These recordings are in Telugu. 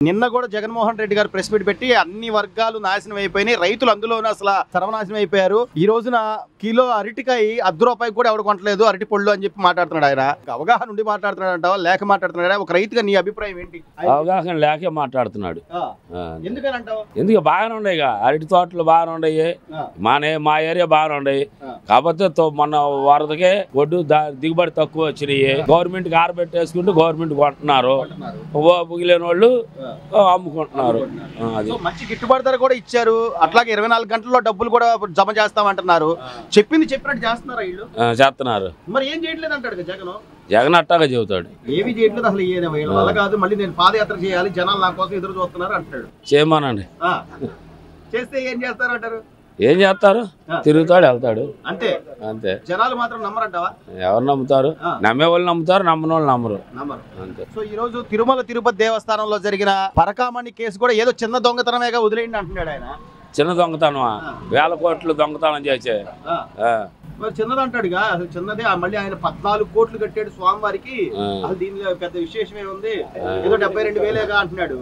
నిన్న కూడా జగన్మోహన్ రెడ్డి గారు ప్రెస్ మీట్ పెట్టి అన్ని వర్గాలు నాశనం అయిపోయినాయి, రైతులు అందులోనే అసలు సర్వనాశనం అయిపోయారు. ఈ రోజున కిలో అరటికాయ ₹1 కూడా ఎవరు కొంటలేదు, అరటి పళ్ళు అని చెప్పి మాట్లాడుతున్నాడు. ఆయన అవగాహన ఉండి మాట్లాడుతున్నాడు లేక మాట్లాడుతున్నాడు? ఒక రైతుగా నీ అభిప్రాయం ఏంటి? అవగాహన లేకే మాట్లాడుతున్నాడు. ఎందుకని అంటావు? ఎందుకు బాగానే ఉన్నాయి, అరటి తోటలు బాగానే ఉన్నాయి, మా ఏరియా బాగానే ఉన్నాయి. కాకపోతే మొన్న వరదకే ఒడ్డు దిగుబడి తక్కువ వచ్చినాయి. గవర్నమెంట్ కి ఆరబెట్టేసుకుంటూ గవర్నమెంట్ కొంటున్నారు, మిగిలిన వాళ్ళు అమ్ముకుంటున్నారు. మంచి గిట్టుబాటు ధర కూడా ఇచ్చారు. అట్లాగే 24 గంటల్లో డబ్బులు కూడా జమ చేస్తామంటున్నారు. చెప్పింది చెప్పినట్టు చేస్తున్నారు వీళ్ళు. చేస్తున్నారు. మరి ఏం చేయట్లేదు అంటాడు జగన్ అట్టాగా చెబుతాడు. ఏమి చేయట్లేదు అసలు. అలా కాదు, మళ్ళీ నేను పాదయాత్ర చేయాలి, జనాలు నా కోసం ఎదురు చూస్తున్నారు అంటాడు. చేయమనండి. చేస్తే ఏం చేస్తారు అంటారు? ఏం చేస్తారు? తిరుగుతాడు, వెళ్తాడు, అంతే అంతే. జనాలు మాత్రం నమ్మరంటావా? ఎవరు నమ్ముతారు? నమ్మే వాళ్ళు నమ్ముతారు, నమ్మని వాళ్ళు నమ్మరు, అంతే. సో ఈ రోజు తిరుమల తిరుపతి దేవస్థానంలో జరిగిన పరకామణి కేసు కూడా ఏదో చిన్న దొంగతనమేగా వదిలేయండి అంటున్నాడు ఆయన. చిన్న దొంగతనమా? 1000 కోట్లు దొంగతనం చేసే. మరి చిన్నది అంటాడుగా, అసలు చిన్నదే. మళ్ళీ ఆయన 14 కోట్లు కట్టాడు స్వామివారికి. అసలు దీనిలో పెద్ద విశేషమే ఉంది, ఏదో 72,000 అంటున్నాడు.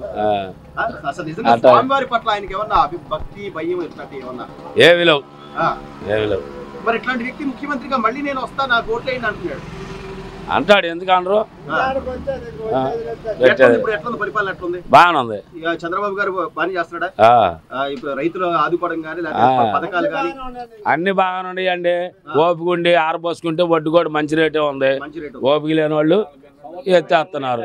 అసలు నిజంగా స్వామివారి పట్ల ఆయనకి ఏమన్నా భక్తి భయం ఇట్లాంటి ఏమన్నా? ఏవి లేవు. మరి ఇట్లాంటి వ్యక్తి ముఖ్యమంత్రిగా మళ్ళీ నేను వస్తా, నాకు ఓట్లేయండి అంటున్నాడు. అంటాడు, ఎందుకు అనరు? పరిపాలన ఎట్లుంది? బాగానే ఉంది. చంద్రబాబు గారు బాగానే చేస్తున్నాడా? ఇప్పుడు రైతులు ఆదుకోవడం కానీ పథకాలు కానీ అన్ని బాగానే ఉన్నాయండి. ఓపిక ఉండి ఆరబోసుకుంటే వడ్డు కూడా మంచి రేటే ఉంది. ఓపిక లేని వాళ్ళు ఎత్తేస్తున్నారు.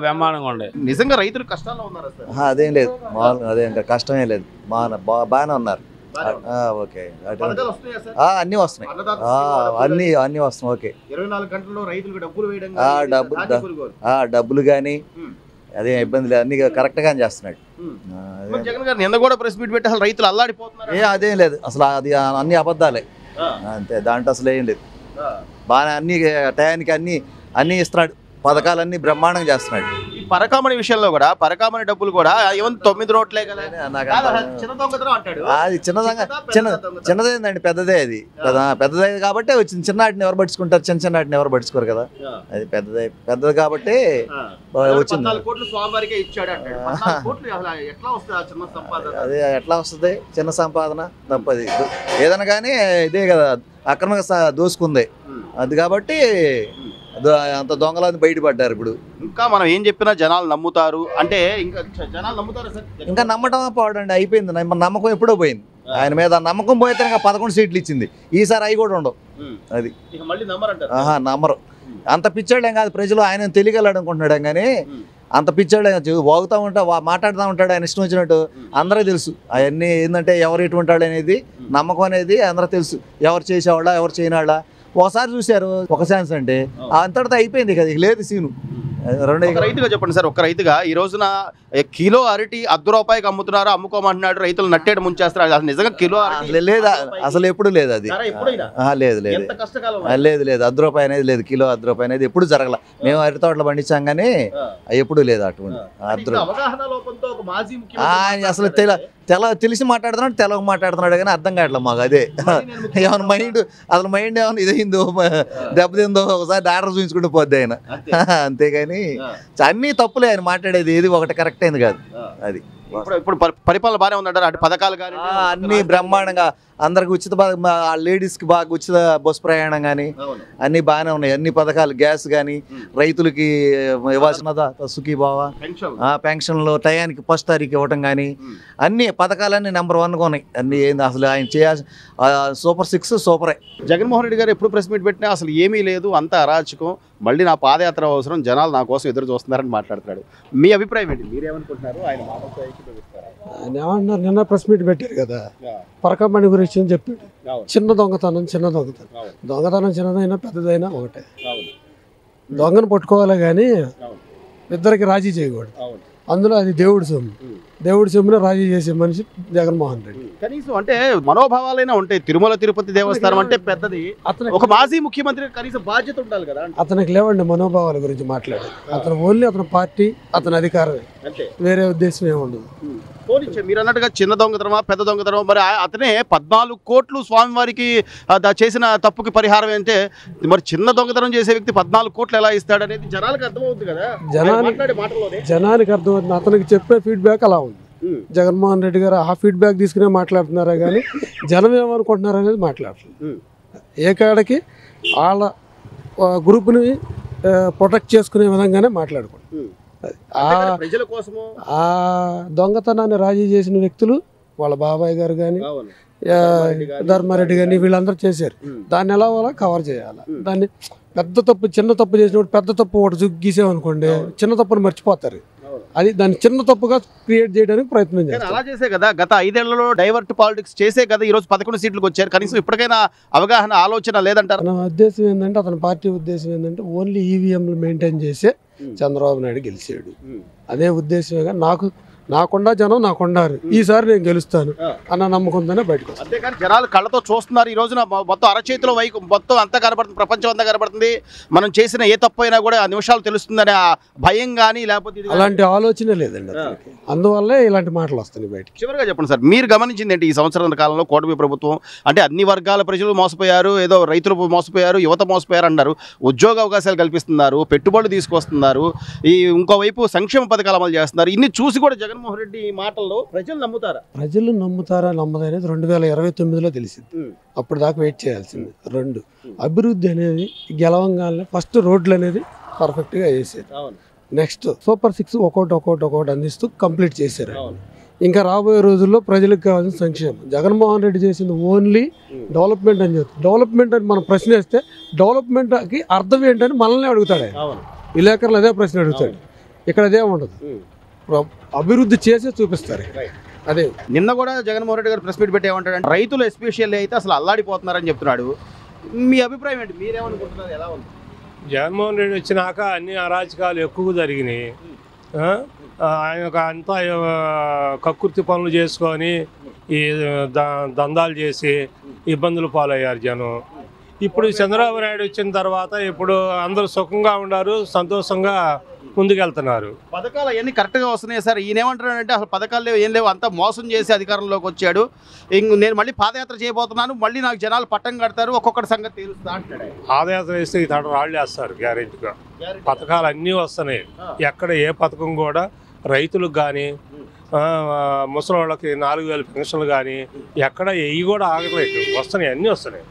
బ్రహ్మాండంగా ఉండే. నిజంగా రైతులు కష్టాల్లో ఉన్నారు. అదేం లేదు, అదే కష్టమే లేదు, బాగానే ఉన్నారు. ఓకే, అన్ని వస్తున్నాయి, అన్ని వస్తున్నాయి. ఓకే, 24 గంటల్లో రైతులకు డబ్బులు కానీ అదే ఇబ్బంది లేదు, అన్ని కరెక్ట్ గానే చేస్తున్నాడు. జగన్ గారు నిన్న కూడా ప్రెస్ మీట్ పెట్టి అసలు రైతులు అల్లాడిపోతున్నారు. అదేం లేదు, అసలు అది అన్ని అబద్ధాలే, అంతే. దాంట్లో అసలు ఏం లేదు, బాగా అన్ని టయానికి అన్ని ఇస్తున్నాడు, పథకాలన్నీ బ్రహ్మాండంగా చేస్తున్నాడు. ఈ పరకామణి విషయంలో కూడా పరకామణి డబ్బులు కూడా 9 రోడ్లే కదా, అది చిన్నదేందండి, పెద్దదే. అది పెద్దదే కాబట్టి వచ్చింది. చిన్నవాటిని ఎవరు పట్టించుకుంటారు? చిన్నవాటిని ఎవరు పట్టించుకోరు కదా. అది పెద్దది కాబట్టి వచ్చింది. అదే ఎట్లా వస్తుంది? చిన్న సంపాదన తప్పది ఏదైనా కానీ, ఇదే కదా అక్రమంగా దోసుకుంది. అది కాబట్టి అంత దొంగలని బయటపడ్డారు. ఇప్పుడు ఇంకా మనం ఏం చెప్పినా జనాలు నమ్ముతారు అంటే, ఇంకా జనాలు నమ్ముతారు. ఇంకా నమ్మటం పోవడండి, అయిపోయింది. నమ్మకం ఎప్పుడో పోయింది. ఆయన మీద నమ్మకం పోయితే 11 సీట్లు ఇచ్చింది, ఈసారి అవి కూడా ఉండవు. అది నమ్మరు. అంత పిచ్చాడు ఏం కాదు, ప్రజలు ఆయన తెలియగలడు అనుకుంటున్నాడు కానీ అంత పిచ్చాడు. వాగుతూ ఉంటా, మాట్లాడుతూ ఉంటాడు ఆయన ఇష్టం వచ్చినట్టు. అందరూ తెలుసు అవన్నీ ఏంటంటే ఎవరు ఎటువంటి అనేది, నమ్మకం అనేది అందరూ తెలుసు. ఎవరు చేసేవాళ్ళ ఎవరు చేయనాళ్ళ ఒకసారి చూశారు, ఒక ఛాన్స్ అంటే అంతటితో అయిపోయింది కదా, లేదు సీను. రైతుగా చెప్పండి సార్, ఒక రైతుగా ఈ రోజున కిలో అరటి ₹1 అమ్ముతున్నారు, అమ్ముకోమంటున్నాడు, రైతులు నట్టేడు ముంచేస్తారు. అసలు నిజంగా కిలో లేదా? అసలు ఎప్పుడు లేదు అది. లేదు లేదు లేదు లేదు, ₹1 అనేది లేదు, కిలో ₹1 అనేది ఎప్పుడు జరగల. మేము అరటి తోటలు పండించాం కానీ ఎప్పుడు లేదు అటువంటి. అసలు తెలిసి మాట్లాడుతున్నాడు, తెలుగు మాట్లాడుతున్నాడు కానీ అర్థం కావట్లేదు మాకు. అదే ఏమన్నా మైండ్ ఏమన్నా ఇదైందో, దెబ్బతిందో, ఒకసారి డాక్టర్ చూపించుకుంటూ పోద్ది ఆయన, అంతేగాని అన్ని తప్పులే ఆయన మాట్లాడేది, ఏది ఒకటి కరెక్ట్ అయింది కాదు. అది ఇప్పుడు పరిపాలన బాగానే ఉందంటారు, అటు పథకాలు కానీ అన్ని బ్రహ్మాండంగా, అందరికి ఉచిత, లేడీస్కి బాగా ఉచిత బస్సు ప్రయాణం కానీ అన్ని బాగానే ఉన్నాయి. అన్ని పథకాలు, గ్యాస్ కానీ, రైతులకి ఇవ్వాల్సిన సుఖీభావ పెన్షన్లు టయానికి 1వ తారీఖు ఇవ్వటం కానీ అన్ని పథకాలన్నీ నెంబర్ 1గా ఉన్నాయి. అన్ని ఏంది అసలు ఆయన చేయాల్సిన సూపర్ 6 సూపరే. జగన్మోహన్ రెడ్డి గారు ఎప్పుడు ప్రెస్ మీట్ పెట్టినా అసలు ఏమీ లేదు, అంతా అరాచకం, మళ్ళీ నా పాదయాత్ర అవసరం, జనాలు నా కోసం ఎదురు చూస్తున్నారని మాట్లాడుతున్నాడు. మీ అభిప్రాయం ఏంటి? మీరేమనుకుంటున్నారు? ఆయన ఏమంటున్నారు? నిన్న ప్రెస్ మీట్ పెట్టారు కదా, పరకామణి గురించి చెప్పాడు. చిన్న దొంగతనం చిన్నదైనా పెద్దదైనా ఒకటే. దొంగను పట్టుకోవాలి కానీ ఇద్దరికి రాజీ చేయకూడదు. అందులో అది దేవుడి సొమ్ము, దేవుడి సొమ్మున రాజీ చేసే మనిషి జగన్మోహన్ రెడ్డి. కనీసం అంటే మనోభావాలైనా ఉంటాయి. తిరుమల తిరుపతి దేవస్థానం అంటే పెద్దది, ఒక మాజీ ముఖ్యమంత్రి కనీసం బాధ్యత ఉండాలి కదా. అతనికి లేవండి మనోభావాల గురించి మాట్లాడారు. అతను ఓన్లీ అతని పార్టీ, అతని అధికారమే, వేరే ఉద్దేశం ఏమి ఉండదు. మీరు అన్నట్టుగా చిన్న దొంగతనమా పెద్ద దొంగతనం, మరి అతనే 14 కోట్లు స్వామివారికి చేసిన తప్పుకి పరిహారం అంటే, మరి చిన్న దొంగతనం చేసే వ్యక్తి 14 కోట్లు ఎలా ఇస్తాడు అనేది జనాలకు అర్థమవుతుంది కదా. జనానికి అర్థమవుతుంది. అతనికి చెప్పే ఫీడ్బ్యాక్ అలా ఉంది. జగన్మోహన్ రెడ్డి గారు ఆ ఫీడ్బ్యాక్ తీసుకునే మాట్లాడుతున్నారా కానీ జనం ఏమనుకుంటున్నారు అనేది మాట్లాడుతున్నారు. ఏ కాడకి వాళ్ళ గ్రూప్ని ప్రొటెక్ట్ చేసుకునే విధంగానే మాట్లాడుకుంటారు. ఆ దొంగతనాన్ని రాజీ చేసిన వ్యక్తులు వాళ్ళ బాబాయ్ గారు కానీ ధర్మారెడ్డి కానీ వీళ్ళందరూ చేశారు. దాన్ని ఎలా కవర్ చేయాలి. దాన్ని పెద్ద తప్పు చిన్న తప్పు చేసినప్పుడు పెద్ద తప్పు ఒకటి గీసామనుకోండి, చిన్న తప్పును మర్చిపోతారు. అది దాన్ని చిన్న తప్పుగా క్రియేట్ చేయడానికి ప్రయత్నం చేస్తారు. అలా చేసే కదా గత 5 ఏళ్లలో డైవర్ట్ పాలిటిక్స్ చేసే కదా ఈ రోజు 11 సీట్లకు వచ్చారు. కనీసం ఇప్పటికైనా అవగాహన ఆలోచన లేదంటారు. నా ఉద్దేశం ఏంటంటే, అతని పార్టీ ఉద్దేశం ఏంటంటే ఓన్లీ ఈవీఎంలు మెయింటైన్ చేసే చంద్రబాబు నాయుడు గెలిచాడు. అదే ఉద్దేశంగా నాకుండా జనం నాకున్నారు, ఈసారి నేను గెలుస్తాను అన్న నమ్మకంతోనే బయటకు. అంతేకాని జనాలు కళ్ళతో చూస్తున్నారు. ఈ రోజున మొత్తం అరచేతిలో మొత్తం అంతా కనబడుతుంది, ప్రపంచం అంతా కనబడుతుంది. మనం చేసిన ఏ తప్పు అయినా కూడా 5 నిమిషాలు తెలుస్తుందనే భయం కానీ లేకపోతే అలాంటి ఆలోచన లేదండి అతనికి. అందువల్లే ఇలాంటి మాటలు వస్తున్నాయి బయటకు. చివరిగా చెప్పండి సార్, మీరు గమనించింది ఏంటి ఈ సంవత్సరం కాలంలో కూటమి ప్రభుత్వం? అంటే అన్ని వర్గాల ప్రజలు మోసపోయారు, ఏదో రైతులు మోసపోయారు, యువత మోసపోయారు అన్నారు. ఉద్యోగ అవకాశాలు కల్పిస్తున్నారు, పెట్టుబడులు తీసుకొస్తున్నారు, ఇంకోవైపు సంక్షేమ పథకాలు అమలు చేస్తున్నారు. ఇన్ని చూసి కూడా జగన్మోహన్ రెడ్డి మాటల్లో ప్రజలు నమ్ముతారా? ప్రజలు నమ్ముతారా నమ్మదనేది 2029లో తెలిసింది. అప్పుడు దాకా వెయిట్ చేయాల్సింది. 2 అభివృద్ధి అనేది గెలవంగానే ఫస్ట్ రోడ్లు అనేది పర్ఫెక్ట్గా వేసారు. నెక్స్ట్ సూపర్ 6 ఒక్కొక్కటి అందిస్తూ కంప్లీట్ చేశారు. ఇంకా రాబోయే రోజుల్లో ప్రజలకు కావాల్సిన సంక్షేమం. జగన్మోహన్ రెడ్డి చేసింది ఓన్లీ డెవలప్మెంట్ అని చెప్తారు. డెవలప్మెంట్ అని మనం ప్రశ్న వేస్తే డెవలప్మెంట్కి అర్థం ఏంటని మనల్ని అడుగుతాడు. విలేకరులు అదే ప్రశ్న అడుగుతాడు. ఇక్కడ అదే ఉండదు, అభివృద్ధి చేసి చూపిస్తారు. అదే నిన్న కూడా జగన్మోహన్ రెడ్డి గారు ప్రెస్ మీట్ పెట్టి ఏమంటాడు, రైతులు ఎస్పెషల్లీ అయితే అసలు అల్లాడిపోతున్నారని చెప్తున్నాడు. మీ అభిప్రాయం ఏంటి? మీరేమనుకుంటున్నారు? ఎలా ఉంది? జగన్మోహన్ రెడ్డి వచ్చినాక అన్ని అరాచకాలు ఎక్కువ జరిగినాయి. ఆయన అంతా కక్కుర్తి పనులు చేసుకొని ఈ దందాలు చేసి ఇబ్బందులు పాలయ్యారు జనం. ఇప్పుడు చంద్రబాబు నాయుడు వచ్చిన తర్వాత ఇప్పుడు అందరూ సుఖంగా ఉన్నారు, సంతోషంగా ముందుకెళ్తున్నారు. పథకాలు అవన్నీ కరెక్ట్గా వస్తున్నాయి సార్. ఈయన ఏమంటారంటే అసలు పథకాలు లేవు, ఏం లేవు, అంతా మోసం చేసి అధికారంలోకి వచ్చాడు. నేను మళ్ళీ పాదయాత్ర చేయబోతున్నాను, మళ్ళీ నాకు జనాలు పట్టం కడతారు, ఒక్కొక్కటి సంగతి తెలుస్తా అంటాడు. పాదయాత్ర వేస్తే ఈ రాళ్ళు వేస్తారు గ్యారెంటీగా. పథకాలు అన్నీ వస్తున్నాయి. ఎక్కడ ఏ పథకం కూడా రైతులకు కానీ ముసలి వాళ్ళకి 4000 పెన్షన్లు కానీ ఎక్కడ ఇవి కూడా ఆగలేదు. వస్తున్నాయి, అన్నీ వస్తున్నాయి.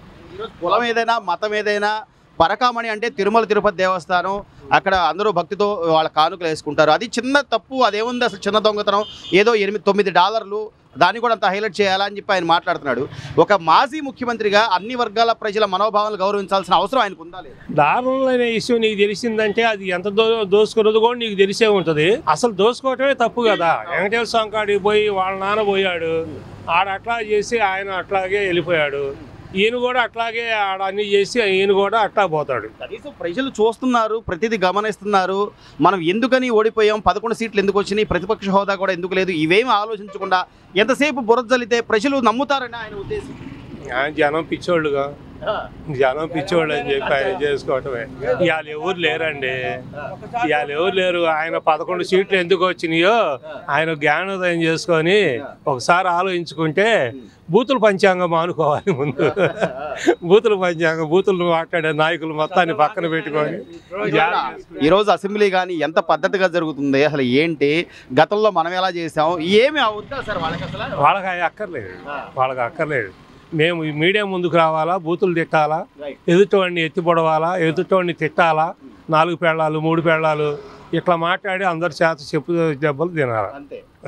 కులం ఏదైనా మతం ఏదైనా పరకామణి అంటే తిరుమల తిరుపతి దేవస్థానం, అక్కడ అందరూ భక్తితో వాళ్ళ కానుకలు వేసుకుంటారు. అది చిన్న తప్పు, అదేముంది అసలు చిన్న దొంగతనం, ఏదో $8-9 దాన్ని కూడా అంత హైలైట్ చేయాలని చెప్పి ఆయన మాట్లాడుతున్నాడు. ఒక మాజీ ముఖ్యమంత్రిగా అన్ని వర్గాల ప్రజల మనోభావాలను గౌరవించాల్సిన అవసరం ఆయనకు ఉందా లేదా? దారుణమైన ఇష్యూ నీకు తెలిసిందంటే అది ఎంత దోసుకున్నది కూడా నీకు తెలిసే ఉంటుంది. అసలు దోసుకోవటమే తప్పు కదా. వెంకటేశ్వర స్వామి కాడికి పోయి వాళ్ళ నాన్న పోయాడు, ఆడ అట్లా చేసి ఆయన అట్లాగే వెళ్ళిపోయాడు. ఈయన కూడా అట్లాగే ఆడ అన్ని చేసి ఈయన కూడా అట్లా పోతాడు. కనీసం ప్రజలు చూస్తున్నారు, ప్రతిదీ గమనిస్తున్నారు. మనం ఎందుకని ఓడిపోయాం, 11 సీట్లు ఎందుకు వచ్చినాయి, ప్రతిపక్ష హోదా కూడా ఎందుకు లేదు, ఇవేమి ఆలోచించకుండా ఎంతసేపు బురదలితే ప్రజలు నమ్ముతారని ఆయన ఉద్దేశం. ఆయన జనం పిచ్చోళ్ళుగా, జనం పిచ్చోళ్ళు అని చెప్పి ఆయన చేసుకోవటమే. ఇవాళ ఎవరు లేరండి, ఇవాళ ఎవరు లేరు. ఆయన 11 సీట్లు ఎందుకు వచ్చినాయో ఆయన జ్ఞానోదయం చేసుకొని ఒకసారి ఆలోచించుకుంటే బూతుల పంచాంగం అనుకోవాలి. ముందు బూతుల పంచాంగం, బూతులు మాట్లాడే నాయకులు మొత్తాన్ని పక్కన పెట్టుకొని. ఈరోజు అసెంబ్లీ కానీ ఎంత పద్ధతిగా జరుగుతుంది, అసలు ఏంటి, గతంలో మనం ఎలా చేసాం, ఏమి అవుతుందా సార్ వాళ్ళకి? అసలు వాళ్ళకి అక్కర్లేదు, వాళ్ళకి అక్కర్లేదు. మేము మీడియా ముందుకు రావాలా, బూతులు తిట్టాలా, ఎదుటోడిని ఎత్తిపొడవాలా, ఎదుటోడిని తిట్టాలా, 4 పెళ్ళాలు 3 పెళ్ళాలు ఇట్లా మాట్లాడి అందరి చేత చెప్పు దెబ్బలు తినాలి.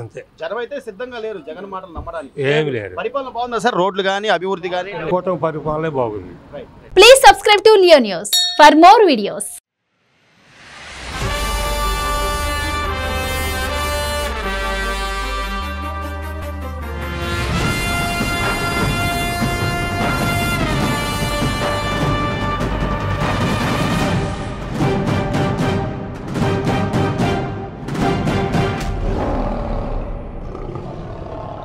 అంతే. జనం అయితే సిద్ధంగా లేరు జగన్ మాటలు నమ్మడానికి. ఏమి లేరు. పరిపాలన బాగుందా సార్? రోడ్లు కానీ అభివృద్ధి కానీ? కూటమి పరిపాలనే బాగుంది. Please subscribe to Leo news for more videos.